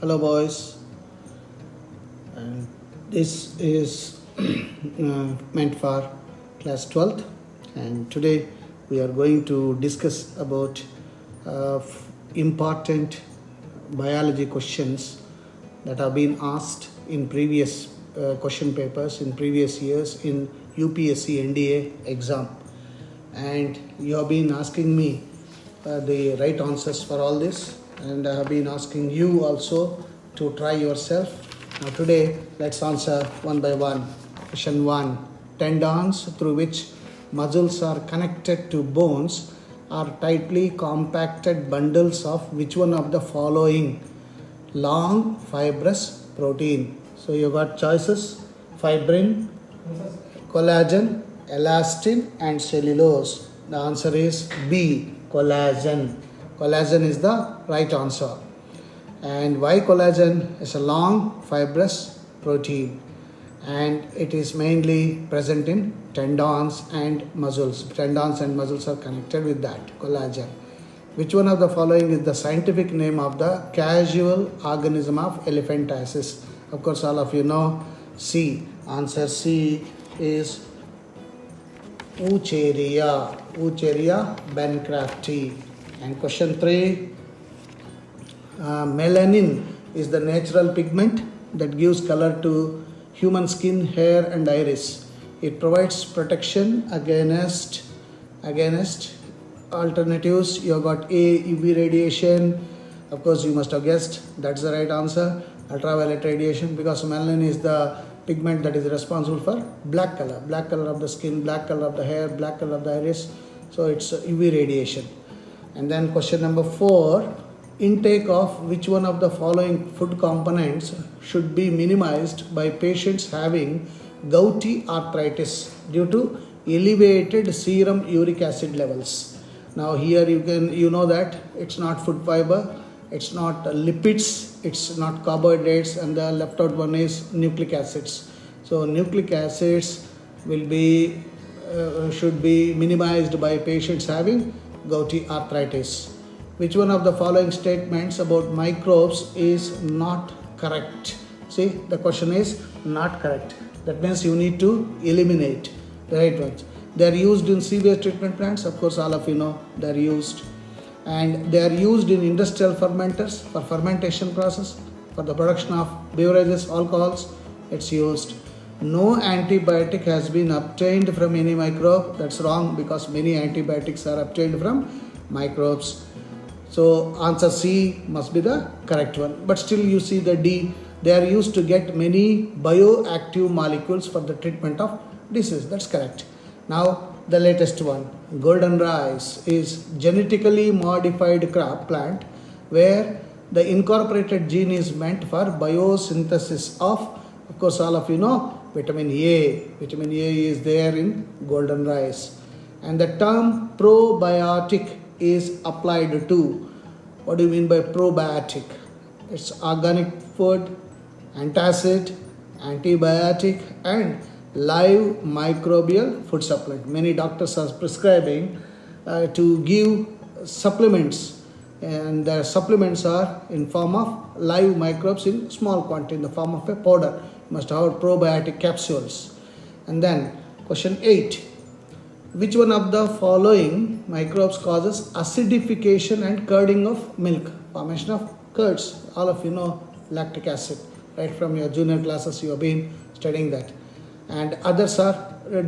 Hello boys, and this is meant for class 12th, and today we are going to discuss about important biology questions that have been asked in previous question papers in previous years in UPSC NDA exam, and you have been asking me the right answers for all this, and I have been asking you also to try yourself. Now today let's answer one by one. Question 1. Tendons through which muscles are connected to bones are tightly compacted bundles of which one of the following? Long fibrous protein. So you got choices: fibrin, collagen, elastin and cellulose. The answer is B, collagen. Collagen is the right answer. And why collagen? Is a long fibrous protein, and it is mainly present in tendons and muscles. Tendons and muscles are connected with that collagen. Which one of the following is the scientific name of the causal organism of elephantiasis? Of course, all of you know C. Answer C is Wucheria. Wucheria bancrafti. And question 3. Melanin is the natural pigment that gives color to human skin, hair and iris. It provides protection against alternatives. You have got A, UV radiation. Of course, you must have guessed that's the right answer. Ultraviolet radiation, because melanin is the pigment that is responsible for black color of the skin, black color of the hair, black color of the iris. So it's UV radiation. And then question number 4. Intake of which one of the following food components should be minimized by patients having gouty arthritis due to elevated serum uric acid levels? Now here you know that it's not food fiber, it's not lipids, it's not carbohydrates, and the left out one is nucleic acids. So nucleic acids will be should be minimized by patients having gouty arthritis. Which one of the following statements about microbes is not correct? See, the question is not correct. That means you need to eliminate the right ones. They are used in sewage treatment plants. Of course, all of you know they are used. And they are used in industrial fermenters for fermentation process, for the production of beverages, alcohols. It's used. No antibiotic has been obtained from any microbe. That's wrong, because many antibiotics are obtained from microbes. So answer C must be the correct one. But still you see the D. They are used to get many bioactive molecules for the treatment of disease. That's correct. Now the latest one. Golden rice is genetically modified crop plant where the incorporated gene is meant for biosynthesis of course, all of you know vitamin A. Vitamin A is there in golden rice. And the term probiotic is applied to. What do you mean by probiotic? It's organic food, antacid, antibiotic and live microbial food supplement. Many doctors are prescribing to give supplements, and the supplements are in form of live microbes in small quantity in the form of a powder. You must have probiotic capsules. And then question 8. Which one of the following microbes causes acidification and curding of milk? Formation of curds. All of you know lactic acid. Right from your junior classes you have been studying that. And others are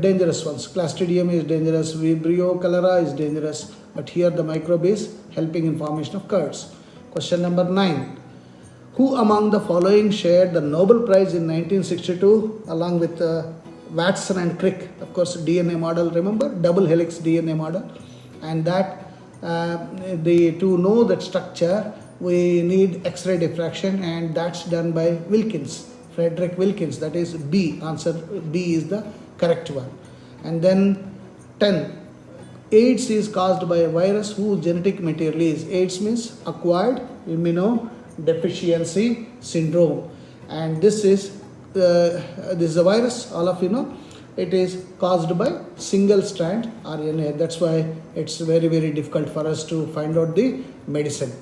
dangerous ones. Clostridium is dangerous. Vibrio cholera is dangerous. But here the microbe is helping in formation of curds. Question number 9. Who among the following shared the Nobel Prize in 1962 along with Watson and Crick? Of course, DNA model, remember? Double helix DNA model. And that to know that structure, we need X-ray diffraction, and that's done by Wilkins, Frederick Wilkins. That is B. Answer B is the correct one. And then 10. AIDS is caused by a virus whose genetic material is. AIDS means acquired immunodeficiency syndrome. And this is a virus, all of you know. It is caused by single strand RNA. That's why it's very, very difficult for us to find out the medicine.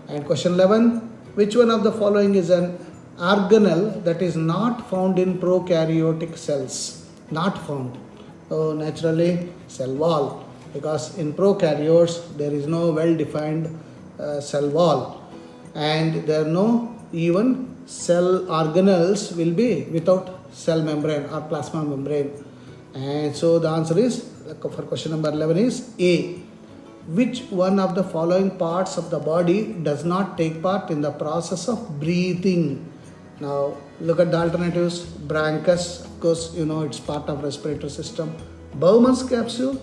And question 11. Which one of the following is an organelle that is not found in prokaryotic cells? Not found. So naturally cell wall, because in prokaryotes there is no well-defined cell wall, and there are no even cell organelles will be without cell membrane or plasma membrane. And so the answer is, for question number 11 is A. Which one of the following parts of the body does not take part in the process of breathing? Now look at the alternatives. Bronchus, of course you know it's part of respiratory system. Bowman's capsule,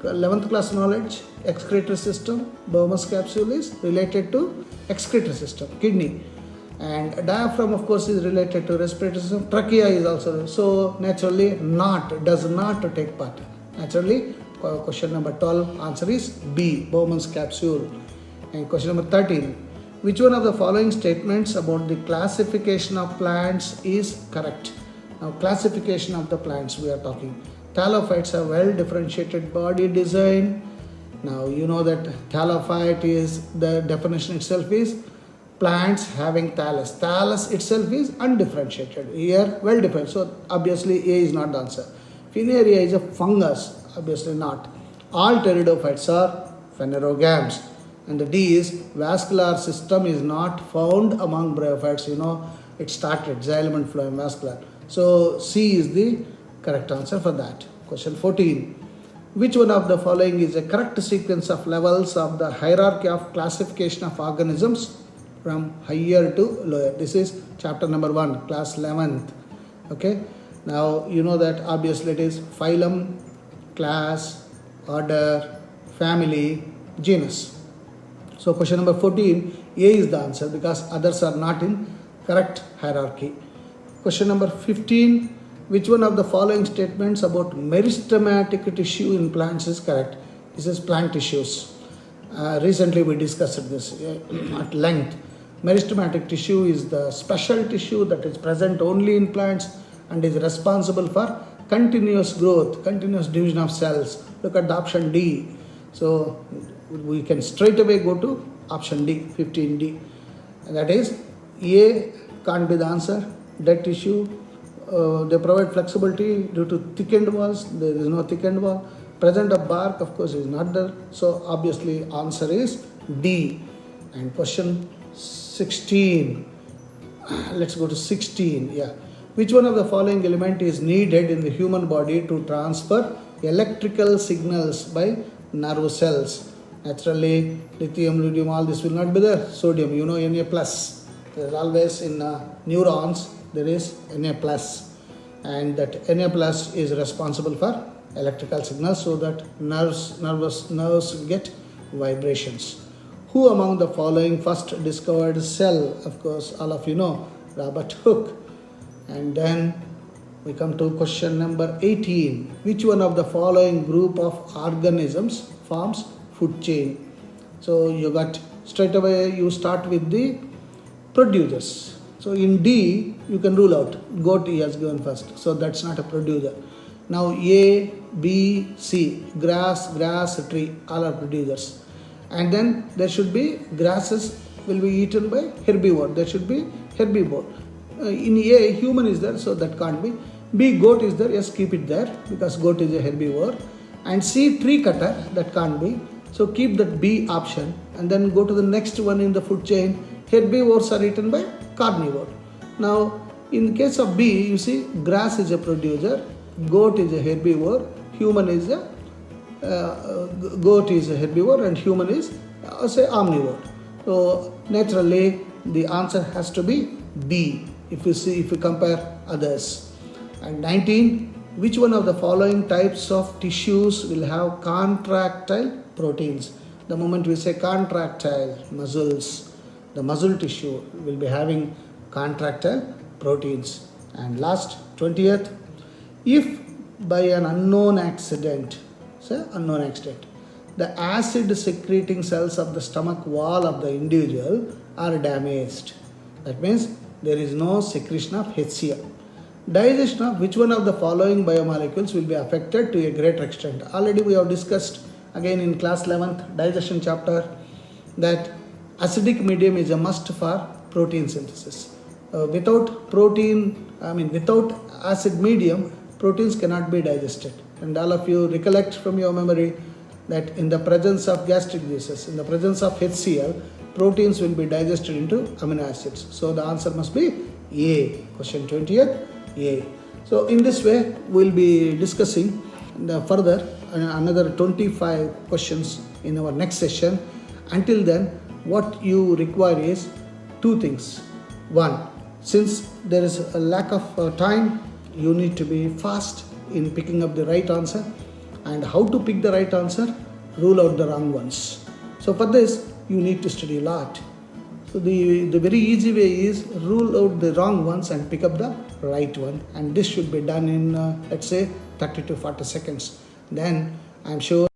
11th class knowledge. Excretory system, Bowman's capsule is related to excretory system, kidney. And diaphragm of course is related to respiratory system. Trachea is also, so naturally does not take part. Naturally question number 12 answer is B, Bowman's capsule. And question number 13, which one of the following statements about the classification of plants is correct? Now classification of the plants we are talking. Thallophytes have well differentiated body design. Now you know that thallophyte is, the definition itself is plants having thallus. Thallus itself is undifferentiated. Here well defined. So obviously A is not the answer. Funaria is a fungus. Obviously not. All pteridophytes are phanerogams. And the D is vascular system is not found among bryophytes. You know it started xylem and phloem vascular. So C is the correct answer for that. Question 14. Which one of the following is a correct sequence of levels of the hierarchy of classification of organisms from higher to lower? This is chapter number 1, class 11th. Okay. Now you know that obviously it is phylum, class, order, family, genus. So question number 14, A is the answer because others are not in correct hierarchy. Question number 15, which one of the following statements about meristematic tissue in plants is correct? This is plant tissues. Recently we discussed this at length. Meristematic tissue is the special tissue that is present only in plants and is responsible for continuous growth, continuous division of cells. Look at the option D. So we can straight away go to option D, 15D. And that is A can't be the answer. Dead tissue, they provide flexibility due to thickened walls. There is no thickened wall. Present of bark of course is not there. So obviously answer is D. And question 16. Let's go to 16. Yeah. Which one of the following element is needed in the human body to transfer electrical signals by nerve cells? Naturally, lithium, luteum, all this will not be there. Sodium, you know, Na+. There is always in neurons, there is Na+. And that Na+ is responsible for electrical signals so that nerves get vibrations. Who among the following first discovered cell? Of course, all of you know, Robert Hooke. And then we come to question number 18. Which one of the following group of organisms forms food chain? So you got straight away, you start with the producers. So in D, you can rule out. Goat he has given first. So that's not a producer. Now A, B, C, grass, tree, all are producers. And then there should be grasses will be eaten by herbivore. There should be herbivore. In A, human is there, so that can't be. B, goat is there, yes, keep it there because goat is a herbivore. And C, tree cutter, that can't be. So keep that B option and then go to the next one in the food chain. Herbivores are eaten by carnivore. Now, in case of B, you see, grass is a producer, goat is a herbivore, human is a goat is a herbivore and human is say omnivore. So naturally, the answer has to be B. If you compare others. And 19, which one of the following types of tissues will have contractile proteins? The moment we say contractile, muscles, the muscle tissue will be having contractile proteins. And last, 20th, if by an unknown accident, the acid secreting cells of the stomach wall of the individual are damaged. That means there is no secretion of HCl. Digestion of which one of the following biomolecules will be affected to a greater extent? Already we have discussed again in class 11th digestion chapter that acidic medium is a must for protein synthesis. Without acid medium, proteins cannot be digested. And all of you recollect from your memory that in the presence of gastric juices, in the presence of HCl, proteins will be digested into amino acids. So the answer must be A. Question 20th, A. So in this way, we'll be discussing further another 25 questions in our next session. Until then, what you require is two things. One, since there is a lack of time, you need to be fast in picking up the right answer. And how to pick the right answer? Rule out the wrong ones. So for this, you need to study a lot. So the very easy way is rule out the wrong ones and pick up the right one. And this should be done in, let's say, 30 to 40 seconds. Then I'm sure